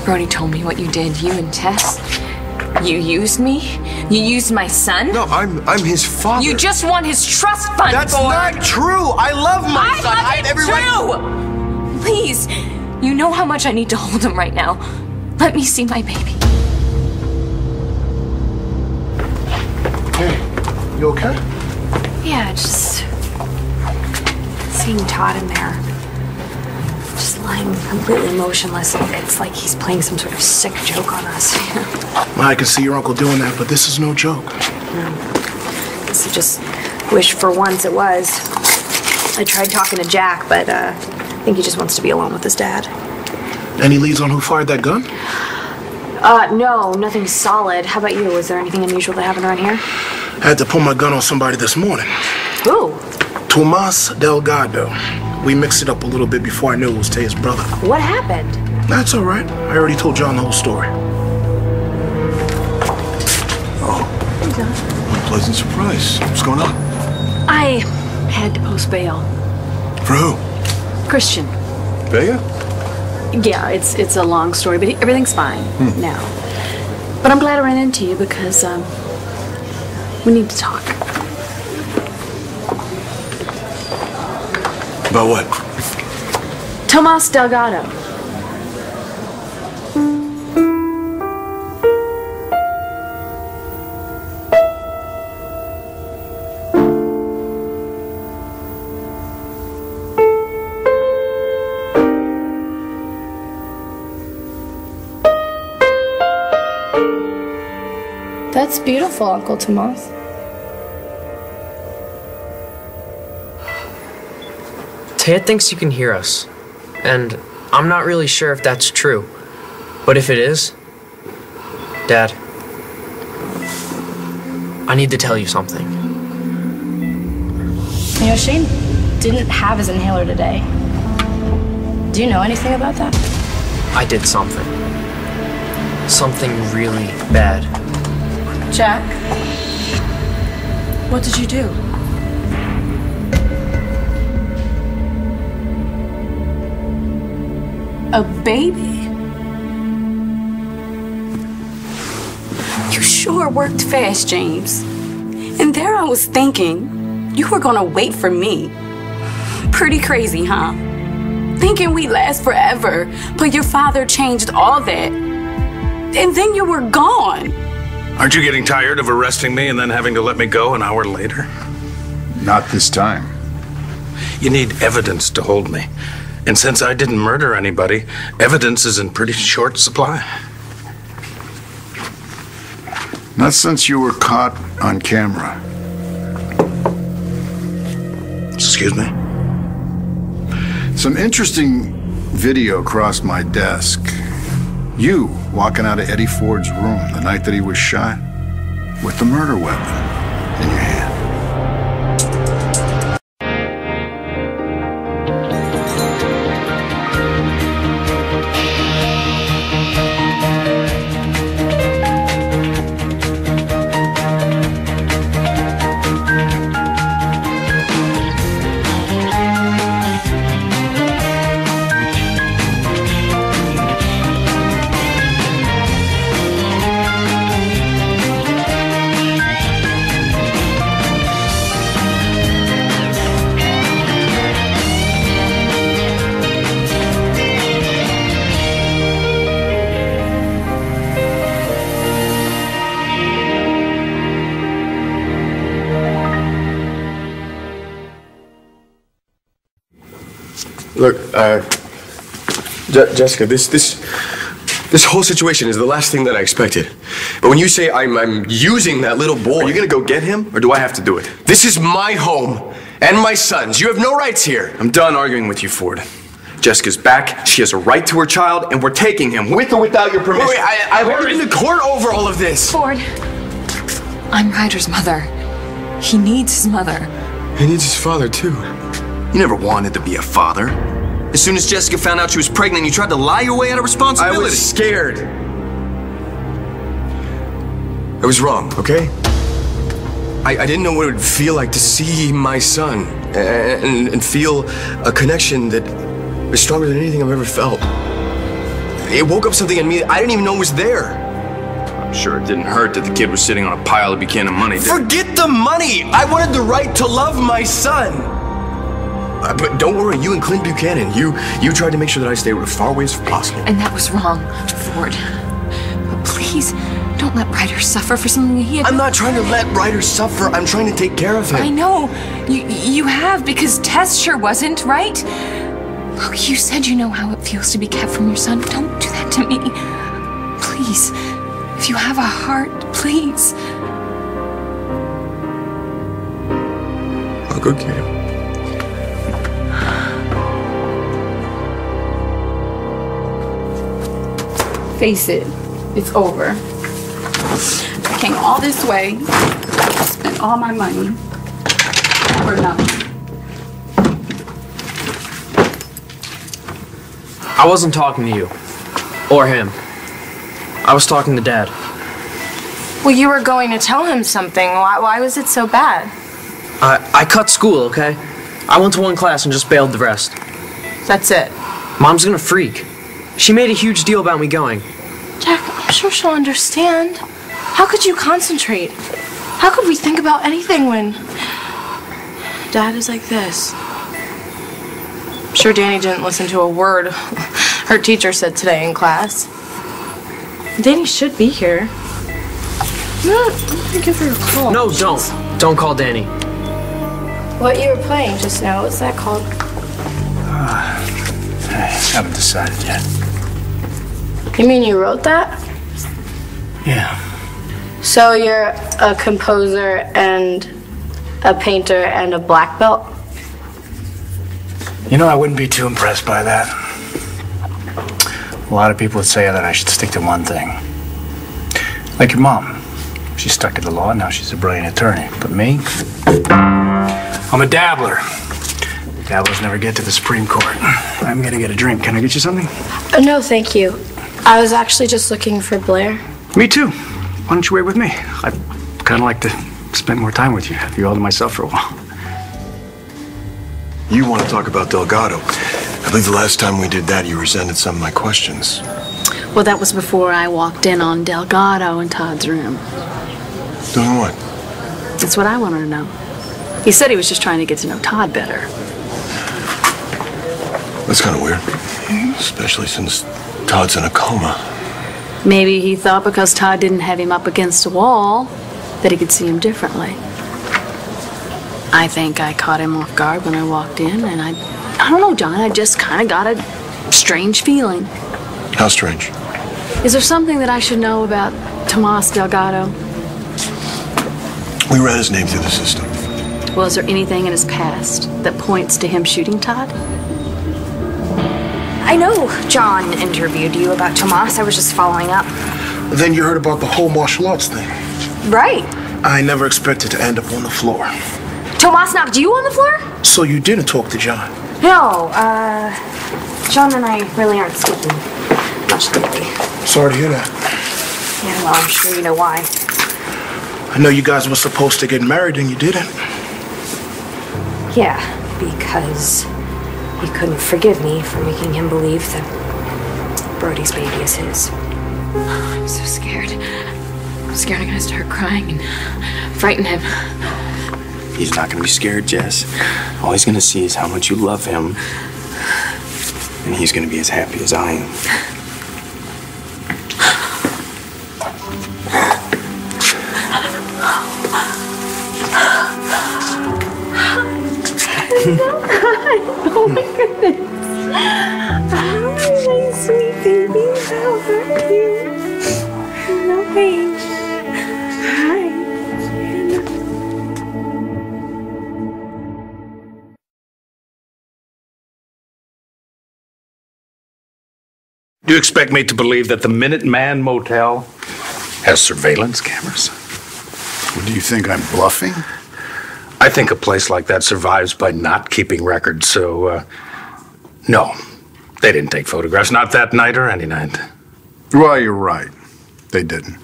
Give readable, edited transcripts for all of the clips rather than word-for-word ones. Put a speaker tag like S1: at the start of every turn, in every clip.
S1: Brody told me what you did, you and Tess. You used me? You used my son?
S2: No, I'm his father.
S1: You just want his trust fund,
S2: That's
S1: Ford.
S2: not true! I love my son!
S1: I love him too! Please, you know how much I need to hold him right now. Let me see my baby.
S2: Hey, you okay?
S3: Yeah, just seeing Todd in there, just lying completely motionless. It's like he's playing some sort of sick joke on us.
S4: Well, I can see your uncle doing that, but this is no joke.
S3: Guess I just wish for once it was. I tried talking to Jack, but I think he just wants to be alone with his dad.
S4: Any leads on who fired that gun?
S3: No, nothing solid. How about you? Was there anything unusual that happened around here?
S4: I had to pull my gun on somebody this morning.
S3: Who?
S4: Tomas Delgado. We mixed it up a little bit before I knew it was Taya's brother.
S3: What happened?
S4: That's all right. I already told John the whole story.
S2: Oh, what a pleasant surprise. What's going on?
S5: I had to post bail.
S2: For who?
S5: Christian.
S2: Vega?
S5: Yeah, it's a long story, but everything's fine now. But I'm glad I ran into you because we need to talk.
S2: About what?
S5: Tomas Delgado.
S6: That's beautiful, Uncle Tomas.
S7: Taya thinks you can hear us, and I'm not really sure if that's true. But if it is, Dad, I need to tell you something.
S6: You know, Shane didn't have his inhaler today. Do you know anything about that?
S7: I did something. Something really bad.
S5: Jack, what did you do? A baby? You sure worked fast, James. And there I was thinking you were gonna wait for me. Pretty crazy, huh? Thinking we'd last forever, but your father changed all that. And then you were gone.
S8: Aren't you getting tired of arresting me and then having to let me go an hour later?
S9: Not this time.
S8: You need evidence to hold me. And since I didn't murder anybody, evidence is in pretty short supply.
S9: Not since you were caught on camera.
S8: Excuse me?
S9: Some interesting video crossed my desk. You walking out of Eddie Ford's room the night that he was shot with the murder weapon in your hand.
S10: Look, Jessica, this whole situation is the last thing that I expected. But when you say I'm using that little boy...
S2: Are you gonna go get him, or do I have to do it?
S10: This is my home, and my son's. You have no rights here.
S2: I'm done arguing with you, Ford. Jessica's back, she has a right to her child, and we're taking him, with or without your permission.
S10: Wait, I've already been to court over all of this.
S1: Ford, I'm Ryder's mother. He needs his mother.
S10: He needs his father, too.
S2: You never wanted to be a father. As soon as Jessica found out she was pregnant, you tried to lie your way out of responsibility.
S10: I was scared. I was wrong, okay? I didn't know what it would feel like to see my son and feel a connection that was stronger than anything I've ever felt. It woke up something in me that I didn't even know was there.
S2: I'm sure it didn't hurt that the kid was sitting on a pile of Buchanan money.
S10: Forget the money! I wanted the right to love my son! But don't worry, you and Clint Buchanan, you tried to make sure that I stayed as far away as possible.
S1: And that was wrong, Ford. But please, don't let Ryder suffer for something that he had.
S10: I'm not trying to let Ryder suffer. I'm trying to take care of him.
S1: I know. You have, because Tess sure wasn't, right? Look, you said you know how it feels to be kept from your son. Don't do that to me. Please. If you have a heart, please.
S10: I'll go get him.
S5: Face it, it's over. I came all this way, spent all my money for nothing.
S7: I wasn't talking to you. Or him. I was talking to Dad.
S6: Well, you were going to tell him something. Why was it so bad?
S7: I cut school, okay? I went to one class and just bailed the rest.
S6: That's it.
S7: Mom's gonna freak. She made a huge deal about me going.
S6: Jack, I'm sure she'll understand. How could you concentrate? How could we think about anything when Dad is like this? I'm sure Danny didn't listen to a word her teacher said today in class. Danny should be here. No, I'm gonna give her a call.
S7: No, don't. Don't call Danny.
S6: What you were playing just now, what's that called?
S4: I haven't decided yet.
S6: You mean you wrote that?
S4: Yeah.
S6: So you're a composer and a painter and a black belt?
S4: You know, I wouldn't be too impressed by that. A lot of people would say that I should stick to one thing. Like your mom. She stuck to the law, now she's a brilliant attorney. But me? I'm a dabbler. Dabblers never get to the Supreme Court. I'm gonna get a drink. Can I get you something?
S6: No, thank you. I was actually just looking for Blair.
S4: Me too. Why don't you wait with me? I'd kind of like to spend more time with you. Have you all to myself for a while.
S10: You want to talk about Delgado. I believe the last time we did that, you resented some of my questions.
S3: Well, that was before I walked in on Delgado in Todd's room.
S10: Doing what?
S3: That's what I wanted to know. He said he was just trying to get to know Todd better.
S10: That's kind of weird. Especially since Todd's in a coma.
S3: Maybe he thought because Todd didn't have him up against a wall that he could see him differently. I think I caught him off guard when I walked in, and I don't know, John, I just kind of got a strange feeling.
S10: How strange?
S3: Is there something that I should know about Tomas Delgado?
S10: We ran his name through the system.
S3: Well, is there anything in his past that points to him shooting Todd?
S11: I know John interviewed you about Tomas. I was just following up.
S4: Then you heard about the whole martial arts thing.
S11: Right.
S4: I never expected to end up on the floor.
S11: Tomas knocked you on the floor?
S4: So you didn't talk to John?
S11: No, John and I really aren't speaking much lately.
S4: Sorry to hear that.
S11: Yeah, well, I'm sure you know why.
S4: I know you guys were supposed to get married and you didn't.
S11: Yeah, because he couldn't forgive me for making him believe that Brody's baby is his.
S1: I'm so scared. I'm scared I'm gonna start crying and frighten him.
S12: He's not gonna be scared, Jess. All he's gonna see is how much you love him. And he's gonna be as happy as I am.
S11: Oh my goodness. Oh, my sweet baby. How are you? No pain. Hi.
S8: Do you expect me to believe that the Minuteman Motel has surveillance cameras?
S9: Well, do you think I'm bluffing?
S8: I think a place like that survives by not keeping records, so, no. They didn't take photographs, not that night or any night.
S9: Well, you're right. They didn't.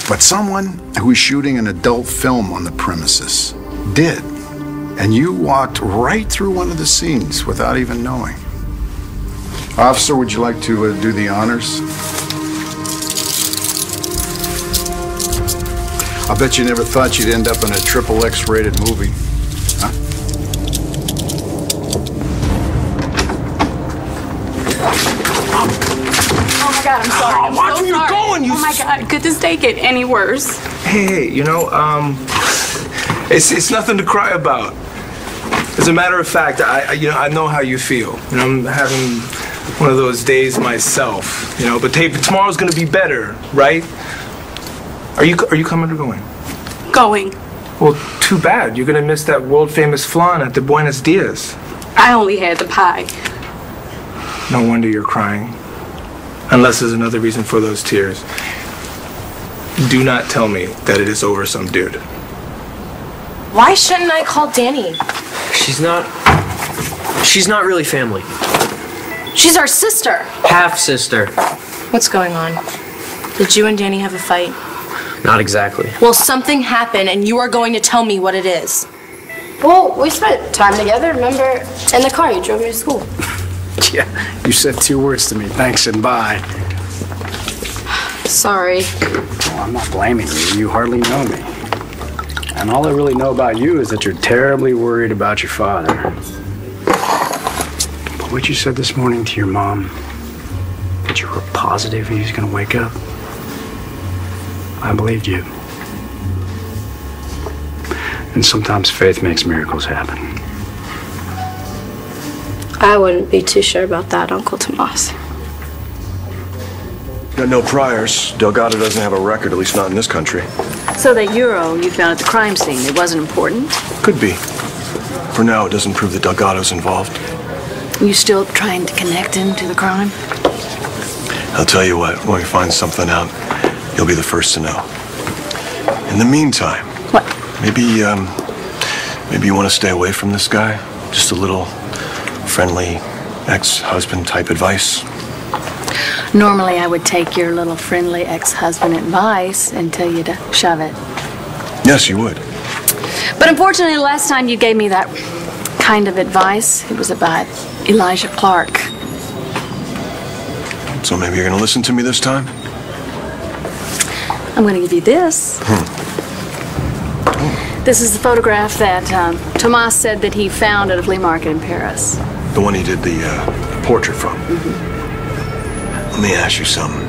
S9: But someone who was shooting an adult film on the premises did. And you walked right through one of the scenes without even knowing. Officer, would you like to do the honors? I bet you never thought you'd end up in a triple X-rated movie. Huh?
S5: Oh my God, I'm sorry. I'm
S10: watch
S5: so
S10: where you're
S5: sorry.
S10: going, you
S5: Oh my God, could this day get any worse?
S10: Hey, you know, it's nothing to cry about. As a matter of fact, I know how you feel. You know, I'm having one of those days myself. You know, but tomorrow's gonna be better, right? Are you coming or going?
S5: Going.
S10: Well, too bad. You're gonna miss that world-famous flan at the Buenos Dias.
S5: I only had the pie.
S10: No wonder you're crying. Unless there's another reason for those tears. Do not tell me that it is over some dude.
S6: Why shouldn't I call Danny?
S7: She's not really family.
S6: She's our sister.
S7: Half-sister.
S6: What's going on? Did you and Danny have a fight?
S7: Not exactly.
S6: Well, something happened, and you are going to tell me what it is.
S11: Well, we spent time together, remember? In the car, you drove me to school.
S4: Yeah, you said 2 words to me, thanks and bye.
S11: Sorry.
S4: Well, I'm not blaming you. You hardly know me. And all I really know about you is that you're terribly worried about your father. But what you said this morning to your mom, that you were positive he was going to wake up, I believed you. And sometimes faith makes miracles happen.
S11: I wouldn't be too sure about that, Uncle Tomas.
S10: Got no priors. Delgado doesn't have a record, at least not in this country.
S3: So that euro you found at the crime scene, it wasn't important?
S10: Could be. For now, it doesn't prove that Delgado's involved.
S3: You still trying to connect him to the crime?
S10: I'll tell you what, when we find something out, you'll be the first to know. In the meantime,
S3: what?
S10: Maybe you want to stay away from this guy? Just a little friendly ex-husband type advice?
S3: Normally I would take your little friendly ex-husband advice and tell you to shove it.
S10: Yes, you would.
S3: But unfortunately, the last time you gave me that kind of advice, it was about Elijah Clark.
S10: So maybe you're going to listen to me this time?
S3: I'm going to give you this. This is the photograph that Tomas said that he found at a flea market in Paris.
S10: The one he did the portrait from? Let me ask you something.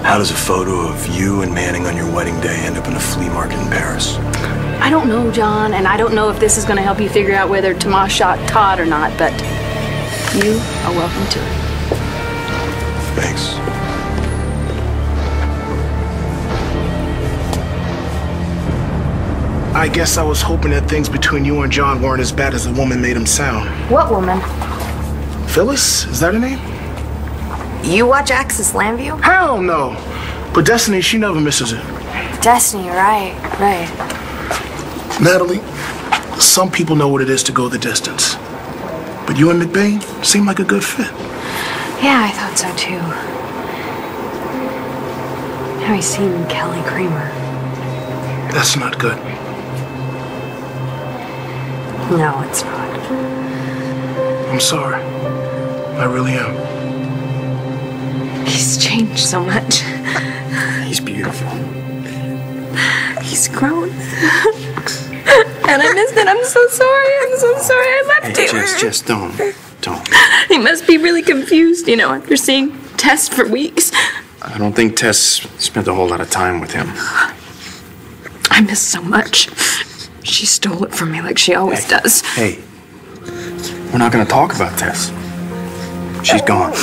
S10: How does a photo of you and Manning on your wedding day end up in a flea market in Paris?
S3: I don't know, John, and I don't know if this is going to help you figure out whether Tomas shot Todd or not, but you are welcome to it.
S10: Thanks.
S13: I guess I was hoping that things between you and John weren't as bad as the woman made them sound.
S11: What woman?
S13: Phyllis? Is that her name?
S11: You watch Axis Landview?
S13: Hell no. But Destiny, she never misses it.
S11: Destiny, right.
S13: Natalie, some people know what it is to go the distance. But you and McBain seem like a good fit.
S11: Yeah, I thought so too. Have you seen Kelly Kramer?
S13: That's not good.
S11: No, it's not.
S13: I'm sorry. I really am.
S11: He's changed so much.
S12: He's beautiful.
S11: He's grown. And I missed it. I'm so sorry. I left
S12: Hey,
S11: him.
S12: just don't.
S11: He must be really confused, after seeing Tess for weeks.
S12: I don't think Tess spent a whole lot of time with him.
S11: I miss so much. She stole it from me like she always does.
S12: Hey, we're not gonna talk about Tess. She's gone.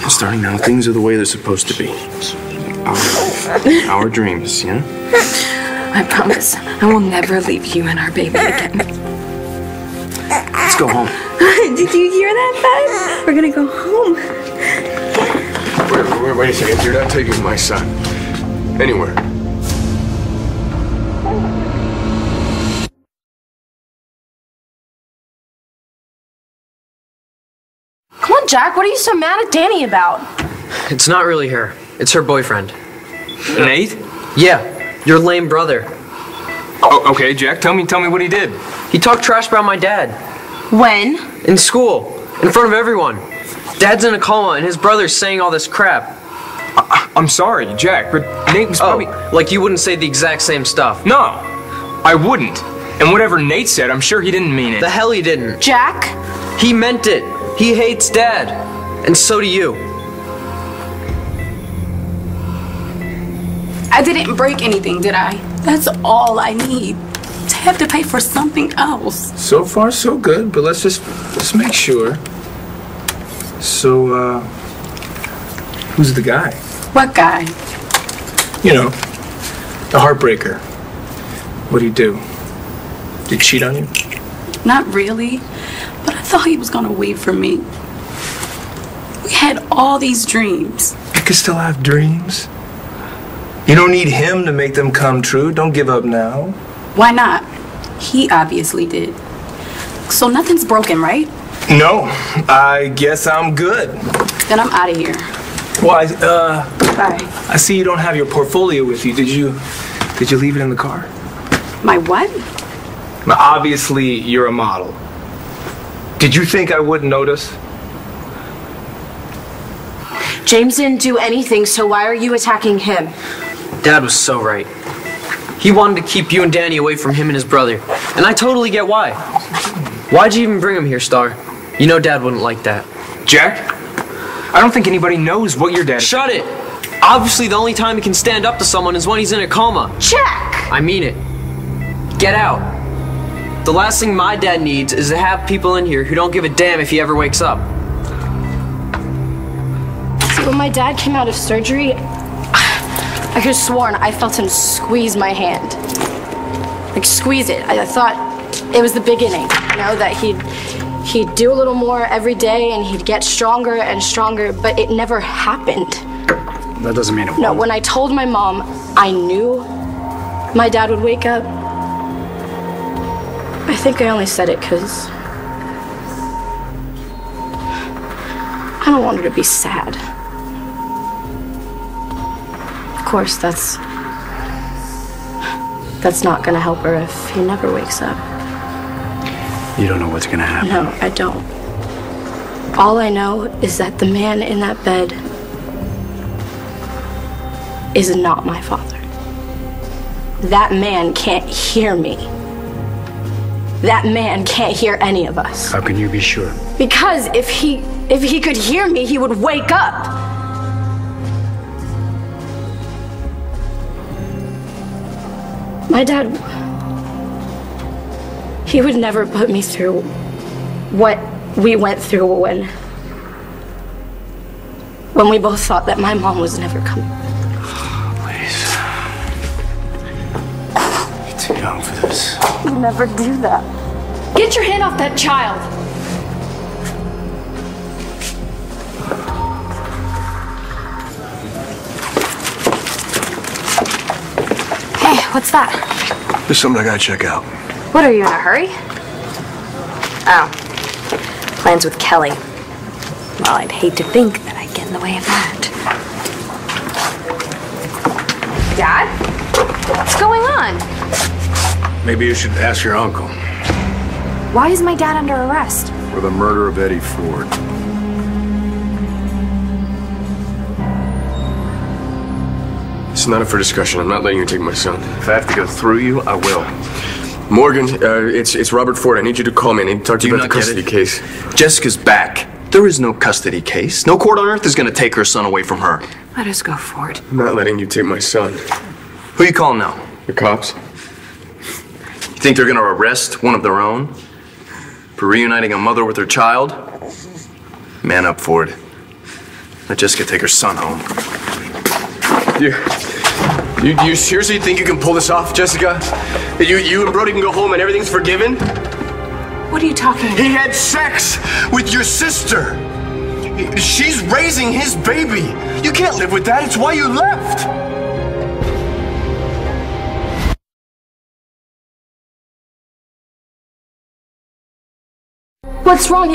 S12: And starting now, things are the way they're supposed to be. Our dreams, yeah?
S11: I promise I will never leave you and our baby again.
S12: Let's go home.
S11: Did you hear that, Bud? We're gonna go home.
S10: Wait a second. You're not taking my son anywhere.
S6: Come on, Jack, what are you so mad at Danny about?
S7: It's not really her. It's her boyfriend.
S2: Nate?
S7: Yeah, your lame brother.
S2: Oh, okay, Jack, tell me what he did.
S7: He talked trash about my dad.
S6: When?
S7: In school. In front of everyone. Dad's in a coma and his brother's saying all this crap.
S14: I'm sorry, Jack, but Nate was probably...
S7: like you wouldn't say the exact same stuff.
S14: No, I wouldn't. And whatever Nate said, I'm sure he didn't mean it.
S7: The hell he didn't.
S6: Jack?
S7: He meant it. He hates Dad. And so do you.
S5: I didn't break anything, did I? That's all I need. To have to pay for something else.
S10: So far, so good, but let's make sure. So, who's the guy?
S5: What guy?
S10: You know, the heartbreaker. What'd he do? Did he cheat on you?
S5: Not really, but I thought he was gonna wait for me. We had all these dreams.
S10: You can still have dreams. You don't need him to make them come true. Don't give up now.
S5: Why not? He obviously did. So nothing's broken, right?
S10: No, I guess I'm good.
S5: Then I'm out of here.
S10: Well,
S5: Bye.
S10: I see you don't have your portfolio with you. Did you leave it in the car?
S5: My what?
S10: Now, obviously, you're a model. Did you think I wouldn't notice?
S6: James didn't do anything, so why are you attacking him?
S7: Dad was so right. He wanted to keep you and Danny away from him and his brother. And I totally get why. Why'd you even bring him here, Star? You know Dad wouldn't like that.
S14: Jack, I don't think anybody knows what your dad...
S7: Shut it! Obviously, the only time he can stand up to someone is when he's in a coma.
S6: Jack!
S7: I mean it. Get out. The last thing my dad needs is to have people in here who don't give a damn if he ever wakes up.
S6: See, when my dad came out of surgery, I could have sworn I felt him squeeze my hand. Like, squeeze it. I thought it was the beginning, you know, that he'd do a little more every day and he'd get stronger and stronger, but it never happened.
S4: That doesn't mean it won't.
S6: No, when I told my mom I knew my dad would wake up, I think I only said it because I don't want her to be sad. Of course, that's not gonna help her if he never wakes up.
S4: You don't know what's gonna happen.
S6: No, I don't. All I know is that the man in that bed is not my father. That man can't hear me. That man can't hear any of us.
S4: How can you be sure?
S6: Because if he could hear me, he would wake up. My dad, he would never put me through what we went through when we both thought that my mom was never coming.
S4: Please. You're too young for this.
S6: You never do that. Get your hand off that child.
S11: Hey, what's that?
S9: There's something I gotta check out.
S11: What, are you in a hurry? Oh. Plans with Kelly. Well, I'd hate to think that I'd get in the way of that. Dad? What's going on?
S9: Maybe you should ask your uncle.
S11: Why is my dad under arrest?
S9: For the murder of Eddie Ford.
S15: It's not up for discussion. I'm not letting you take my son.
S9: If I have to go through you, I will.
S15: Morgan, it's Robert Ford. I need you to call me. I need to talk to you about the custody case.
S2: Jessica's back. There is no custody case. No court on earth is going to take her son away from her.
S1: Let us go, Ford.
S15: I'm not letting you take my son.
S2: Who are you calling now?
S15: The cops.
S2: You think they're going to arrest one of their own for reuniting a mother with her child? Man up, Ford. Let Jessica take her son home.
S15: You seriously think you can pull this off, Jessica? That you and Brody can go home and everything's forgiven?
S1: What are you talking about?
S15: He had sex with your sister. She's raising his baby. You can't live with that. It's why you left.
S6: What's wrong?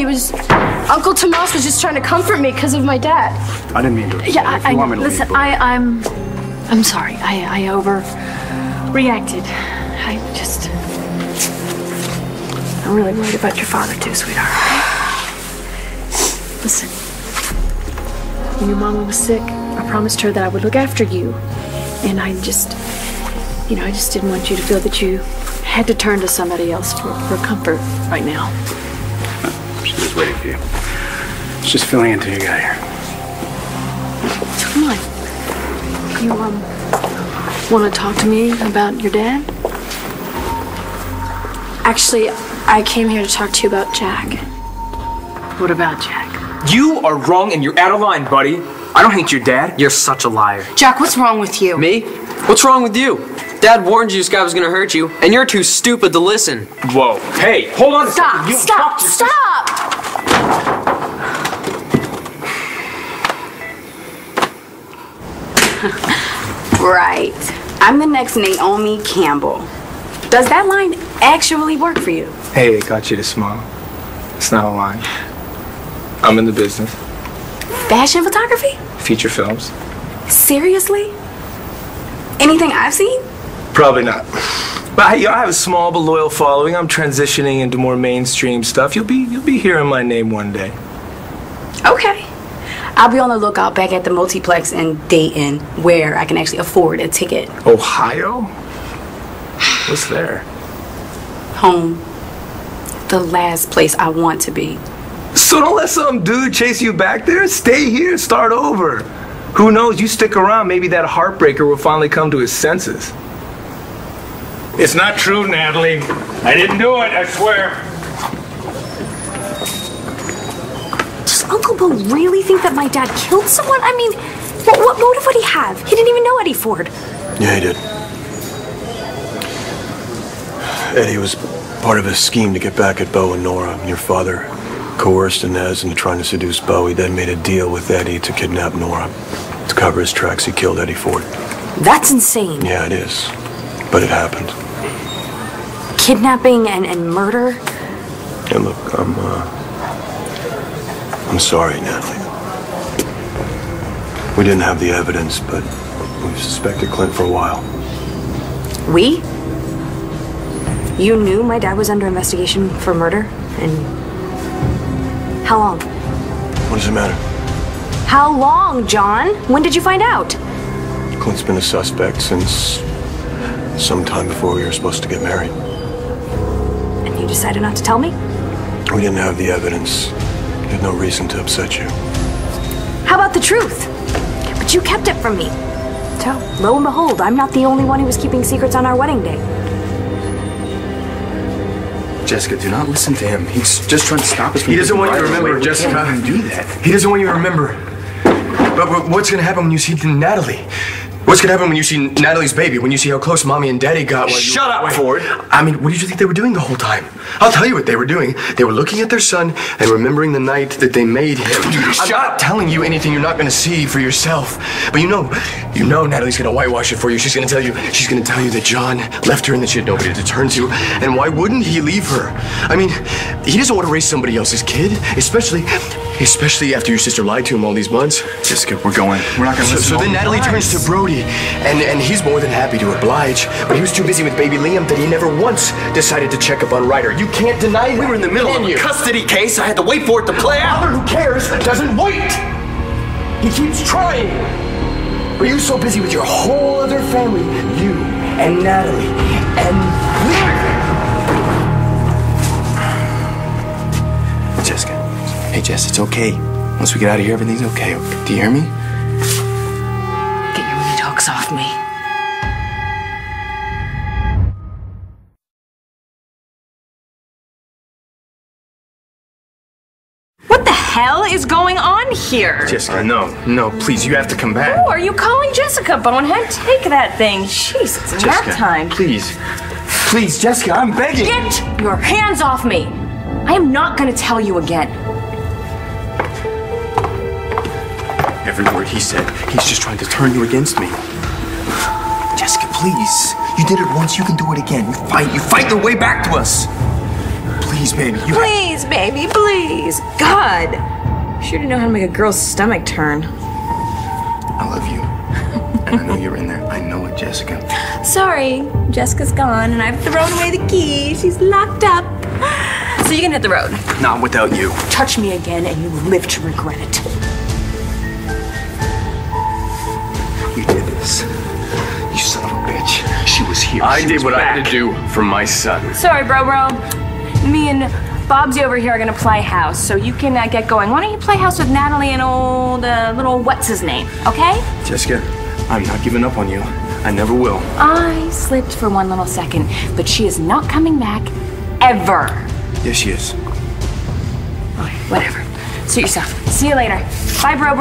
S6: Uncle Tomas was just trying to comfort me because of my dad.
S4: I didn't mean to.
S6: Yeah,
S4: If you want me to
S3: listen,
S4: leave,
S3: I'm sorry. I overreacted. I'm really worried about your father too, sweetheart. Listen, when your mama was sick, I promised her that I would look after you. And I just didn't want you to feel that you had to turn to somebody else for comfort right now.
S4: She was waiting for you. She's just filling in until you got here.
S3: Come on. You, want to talk to me about your dad?
S6: Actually, I came here to talk to you about Jack.
S3: What about Jack?
S14: You are wrong and you're out of line, buddy. I don't hate your dad.
S7: You're such a liar.
S6: Jack, what's wrong with you?
S7: Me? What's wrong with you? Dad warned you this guy was gonna hurt you, and you're too stupid to listen.
S14: Whoa. Hey, hold on a second.
S6: Stop!
S5: Right. I'm the next Naomi Campbell. Does that line actually work for you?
S10: Hey, it got you to smile. It's not a line. I'm in the business.
S5: Fashion photography?
S10: Feature films.
S5: Seriously? Anything I've seen?
S10: Probably not. But I have a small but loyal following. I'm transitioning into more mainstream stuff. You'll be hearing my name one day.
S5: Okay. I'll be on the lookout back at the multiplex in Dayton, where I can actually afford a ticket.
S10: Ohio? What's there?
S5: Home. The last place I want to be.
S10: So don't let some dude chase you back there. Stay here, start over. Who knows, you stick around, maybe that heartbreaker will finally come to his senses.
S4: It's not true, Natalie. I didn't do it, I swear.
S11: Does Uncle Bo really think that my dad killed someone? I mean, what motive would he have? He didn't even know Eddie Ford.
S15: Yeah, he did. Eddie was part of a scheme to get back at Bo and Nora. Your father coerced Inez into trying to seduce Bo. He then made a deal with Eddie to kidnap Nora. To cover his tracks, he killed Eddie Ford.
S11: That's insane.
S15: Yeah, it is. But it happened.
S11: Kidnapping and murder?
S15: Yeah, look, I'm sorry, Natalie. We didn't have the evidence, but we've suspected Clint for a while.
S11: We? You knew my dad was under investigation for murder? And how long?
S15: What does it matter?
S11: How long, John? When did you find out?
S15: Clint's been a suspect since sometime before we were supposed to get married.
S11: And you decided not to tell me?
S15: We didn't have the evidence. We had no reason to upset you.
S11: How about the truth? But you kept it from me. So, lo and behold, I'm not the only one who was keeping secrets on our wedding day.
S2: Jessica, do not listen to him. He's just trying to stop us from...
S15: He doesn't want you to remember,
S2: Jessica.
S15: We can't do that.
S2: He doesn't want you to remember. But what's gonna happen when you see Natalie? What's gonna happen when you see Natalie's baby? When you see how close Mommy and Daddy got while you...
S15: Shut up, Ford!
S2: I mean, what did you think they were doing the whole time? I'll tell you what they were doing. They were looking at their son and remembering the night that they made him. I'm not telling you anything you're not gonna see for yourself. But you know Natalie's gonna whitewash it for you. She's gonna tell you that John left her and that she had nobody to turn to. And why wouldn't he leave her? I mean, he doesn't want to raise somebody else's kid, especially after your sister lied to him all these months.
S15: Jessica, we're going. We're not gonna listen.
S2: So then Natalie turns to Brody, and he's more than happy to oblige, but he was too busy with baby Liam that he never once decided to check up on Ryder. You can't deny that.
S15: We were in the middle of a custody case. I had to wait for it to play out.
S2: Father who cares doesn't wait. He keeps trying. But you're so busy with your whole other family, you and Natalie and Liam.
S15: Jessica. Hey, Jess, it's okay. Once we get out of here, everything's okay. Do you hear me?
S3: Get your meat hooks off me.
S6: What the hell is going on here?
S2: Jessica, no, please, you have to come back.
S6: Who are you calling Jessica, Bonehead? Take that thing. Jeez, it's nap time.
S2: Please, Jessica, I'm begging.
S6: Get your hands off me. I am not going to tell you again.
S15: Every word he said, he's just trying to turn you against me. Jessica, please. You did it once, you can do it again. You fight your way back to us. Please, baby.
S6: Please, baby, please. God. I sure do know how to make a girl's stomach turn.
S15: I love you. And I know you're in there. I know it, Jessica.
S6: Sorry, Jessica's gone and I've thrown away the key. She's locked up. So you can hit the road.
S15: Not without you.
S6: Touch me again and you will live to regret it.
S2: here. I did what I had to do for my son.
S6: Sorry, bro. Me and Bobsy over here are gonna play house, so you can get going. Why don't you play house with Natalie and old little what's his name? Okay?
S15: Jessica, I'm not giving up on you. I never will.
S6: I slipped for one little second, but she is not coming back ever.
S15: Yes, she is.
S6: Okay, whatever. Suit yourself. See you later. Bye, bro.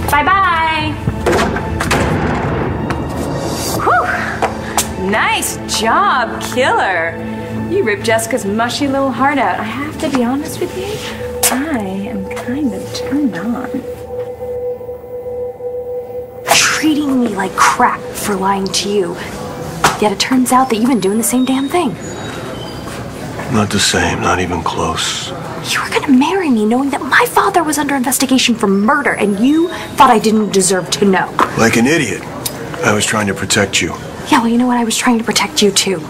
S6: Bye. Whew. Nice job, killer. You ripped Jessica's mushy little heart out. I have to be honest with you, I am kind of turned on.
S11: Treating me like crap for lying to you. Yet it turns out that you've been doing the same damn thing.
S16: Not the same, not even close.
S11: You were gonna marry me knowing that my father was under investigation for murder, and you thought I didn't deserve to know.
S16: Like an idiot. I was trying to protect you.
S11: Yeah, well, you know what? I was trying to protect you, too.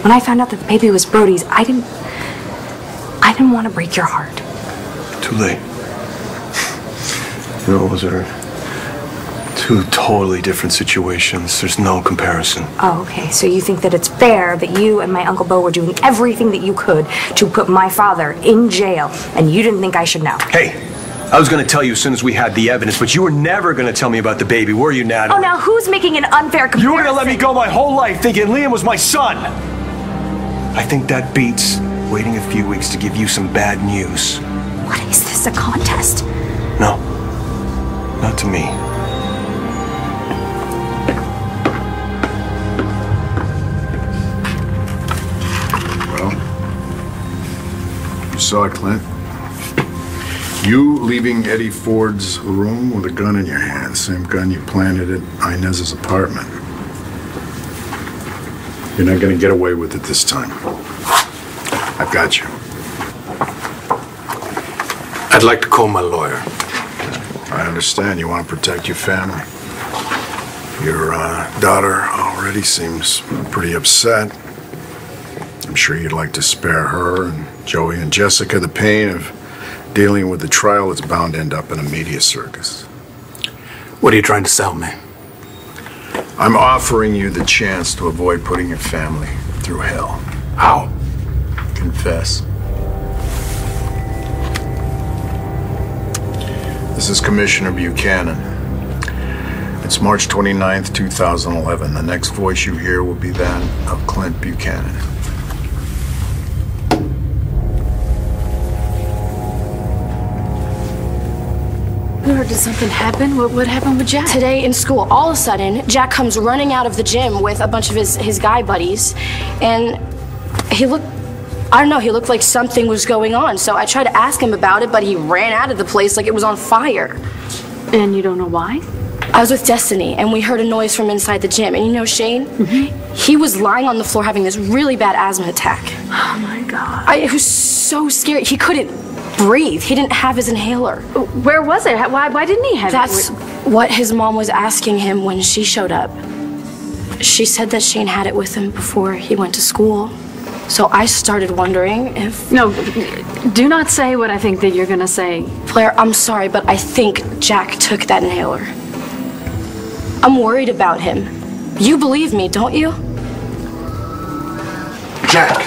S11: When I found out that the baby was Brody's, I didn't want to break your heart.
S16: Too late. You know, those are two totally different situations. There's no comparison.
S11: Oh, okay. So you think that it's fair that you and my Uncle Bo were doing everything that you could to put my father in jail, and you didn't think I should know?
S16: Hey, I was going to tell you as soon as we had the evidence, but you were never going to tell me about the baby, were you, Natalie?
S11: Oh, now who's making an unfair comparison?
S16: You were going to let me go my whole life thinking Liam was my son. I think that beats waiting a few weeks to give you some bad news.
S11: What is this, a contest?
S16: No, not to me.
S9: Well, you saw it, Clint. You leaving Eddie Ford's room with a gun in your hand, same gun you planted at Inez's apartment. You're not going to get away with it this time. I've got you.
S8: I'd like to call my lawyer.
S9: I understand you want to protect your family. Your daughter already seems pretty upset. I'm sure you'd like to spare her and Joey and Jessica the pain of dealing with the trial that's bound to end up in a media circus.
S8: What are you trying to sell me?
S9: I'm offering you the chance to avoid putting your family through hell.
S8: How?
S9: Confess. This is Commissioner Buchanan. It's March 29th, 2011. The next voice you hear will be that of Clint Buchanan.
S6: Did something happen? What happened with Jack?
S17: Today in school, all of a sudden, Jack comes running out of the gym with a bunch of his guy buddies, and he looked like something was going on. So I tried to ask him about it, but he ran out of the place like it was on fire.
S3: And you don't know why?
S17: I was with Destiny, and we heard a noise from inside the gym. And you know Shane? Mm-hmm. He was lying on the floor having this really bad asthma attack.
S3: Oh, my God.
S17: It was so scary. He couldn't breathe. He didn't have his inhaler.
S3: Where was it? Why didn't he have it?
S17: That's what his mom was asking him when she showed up. She said that Shane had it with him before he went to school. So I started wondering if...
S3: No, do not say what I think that you're gonna say.
S17: Claire, I'm sorry, but I think Jack took that inhaler. I'm worried about him. You believe me, don't you?
S13: Jack,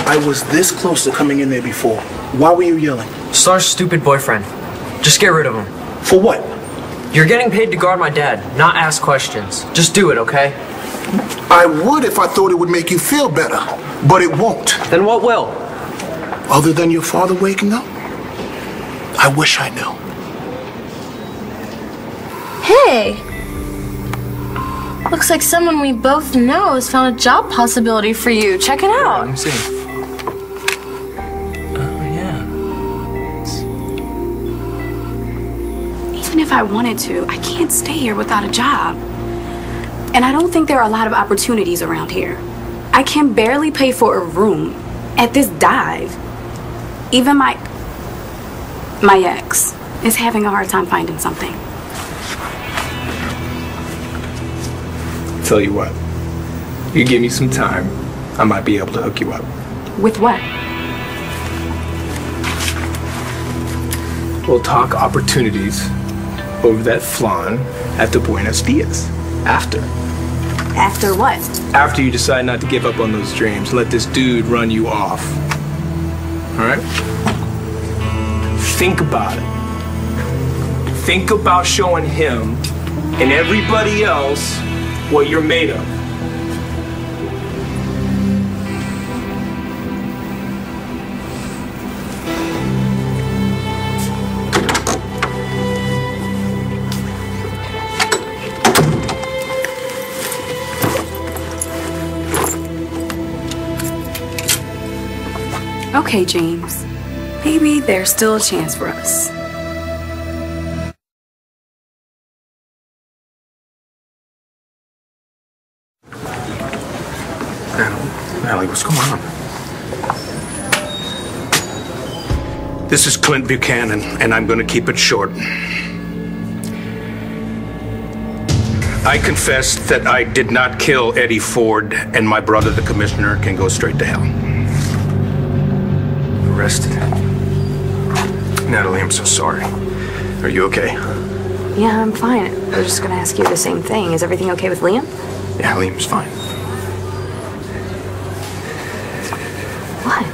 S13: I was this close to coming in there before. Why were you yelling?
S7: Star's stupid boyfriend. Just get rid of him.
S13: For what?
S7: You're getting paid to guard my dad, not ask questions. Just do it, okay?
S13: I would if I thought it would make you feel better, but it won't.
S7: Then what will?
S13: Other than your father waking up? I wish I knew.
S6: Hey! Looks like someone we both know has found a job possibility for you. Check it out.
S10: Let me see.
S5: Even if I wanted to, I can't stay here without a job. And I don't think there are a lot of opportunities around here. I can barely pay for a room at this dive. Even my ex is having a hard time finding something.
S10: Tell you what, you give me some time, I might be able to hook you up.
S5: With what?
S10: We'll talk opportunities over that flan at the Buenos Dias after.
S11: After what?
S10: After you decide not to give up on those dreams, let this dude run you off. All right? Think about it. Think about showing him and everybody else what you're made of.
S5: Okay, James. Maybe there's still a chance for us.
S8: Allie, what's going on? This is Clint Buchanan, and I'm going to keep it short. I confess that I did not kill Eddie Ford, and my brother, the commissioner, can go straight to hell.
S2: Arrested? Natalie, I'm so sorry. Are you okay?
S11: Yeah, I'm fine. I was just gonna ask you the same thing. Is everything okay with Liam?
S2: Yeah, Liam's fine.
S11: What?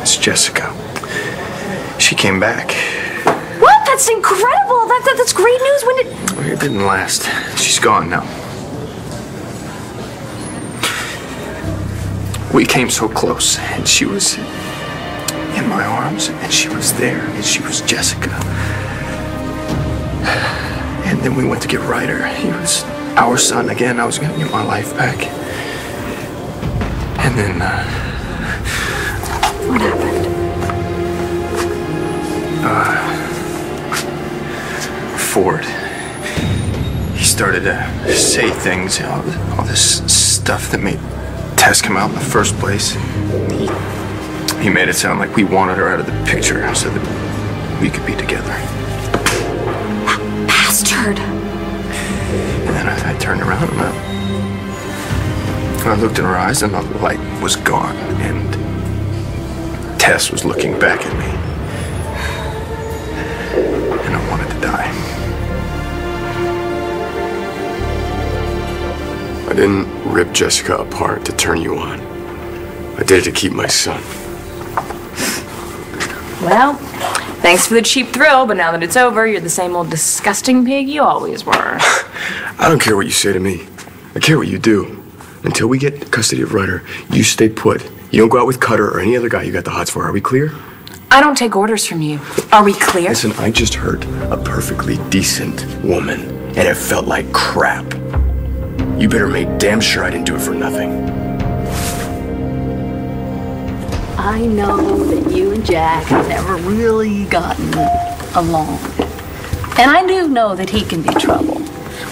S2: It's Jessica. She came back.
S11: What? That's incredible! That's great news. When did...
S2: Well, it didn't last. She's gone now. We came so close, and she was in my arms, and she was there, and she was Jessica. And then we went to get Ryder. He was our son again. I was gonna get my life back. And then,
S11: what happened?
S2: Ford. He started to say things, you know, all this stuff that made Tess come out in the first place. He made it sound like we wanted her out of the picture so that we could be together.
S11: Bastard!
S2: And then I turned around and I looked in her eyes and the light was gone and Tess was looking back at me. And I wanted to die. I didn't rip Jessica apart to turn you on. I did it to keep my son.
S1: Well, thanks for the cheap thrill, but now that it's over, you're the same old disgusting pig you always were.
S2: I don't care what you say to me. I care what you do. Until we get custody of Ryder, you stay put. You don't go out with Cutter or any other guy you got the hots for. Are we clear?
S1: I don't take orders from you. Are we clear?
S2: Listen, I just hurt a perfectly decent woman, and it felt like crap. You better make damn sure I didn't do it for nothing.
S3: I know that you and Jack have never really gotten along. And I do know that he can be trouble.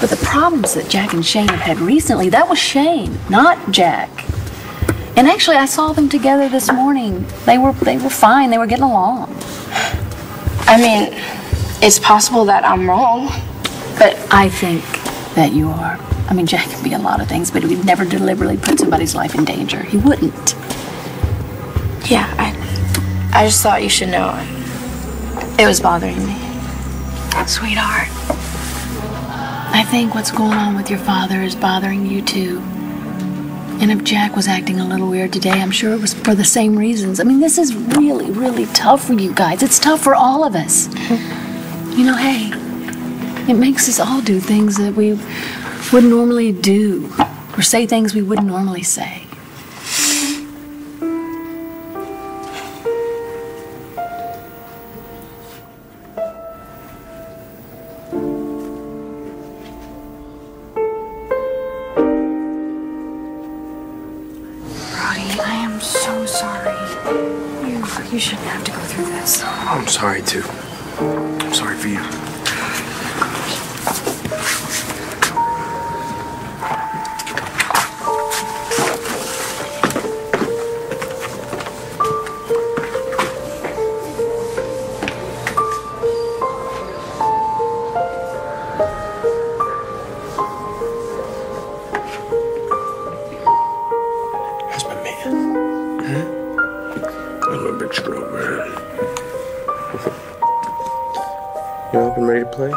S3: But the problems that Jack and Shane have had recently, that was Shane, not Jack. And actually, I saw them together this morning. They were fine. They were getting along.
S17: I mean, it's possible that I'm wrong, but
S3: I think that you are. I mean, Jack can be a lot of things, but he would never deliberately put somebody's life in danger. He wouldn't.
S17: yeah, I just thought you should know. It was bothering me.
S3: Sweetheart, I think what's going on with your father is bothering you too. And if Jack was acting a little weird today, I'm sure it was for the same reasons. I mean, this is really, really tough for you guys. It's tough for all of us. You know, hey, it makes us all do things that we wouldn't normally do, or say things we wouldn't normally say.
S11: I am so sorry. You shouldn't have to go through this.
S2: I'm sorry, too. I'm sorry for you. That's my man. Huh? I'm a big strong man. You up and ready to play?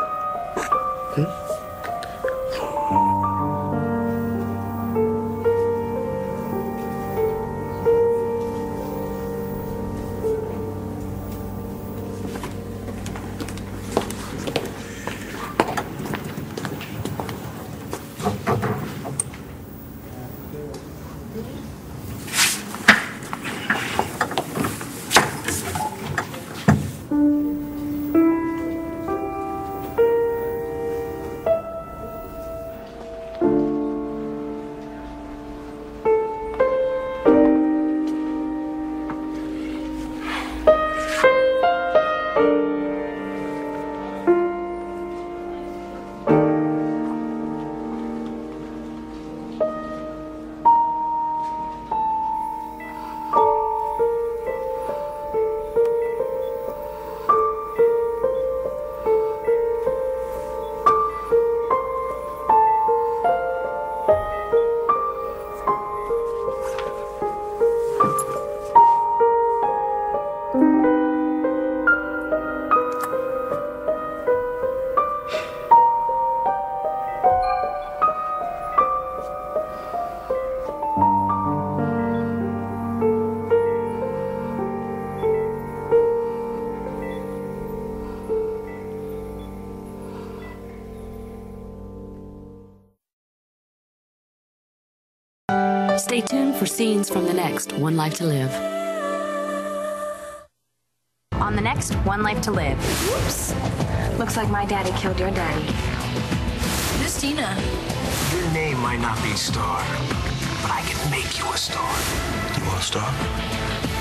S3: Stay tuned for scenes from the next One Life to Live.
S11: On the next One Life to Live. Whoops. Looks like my daddy killed your daddy.
S6: Who's Tina?
S16: Your name might not be Star, but I can make you a star.
S2: You want a star?